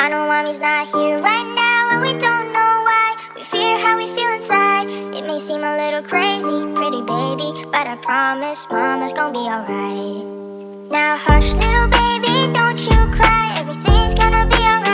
I know mommy's not here right now, and we don't know why. We fear how we feel inside. It may seem a little crazy, pretty baby, but I promise mama's gonna be alright. Now hush little baby, don't you cry. Everything's gonna be alright.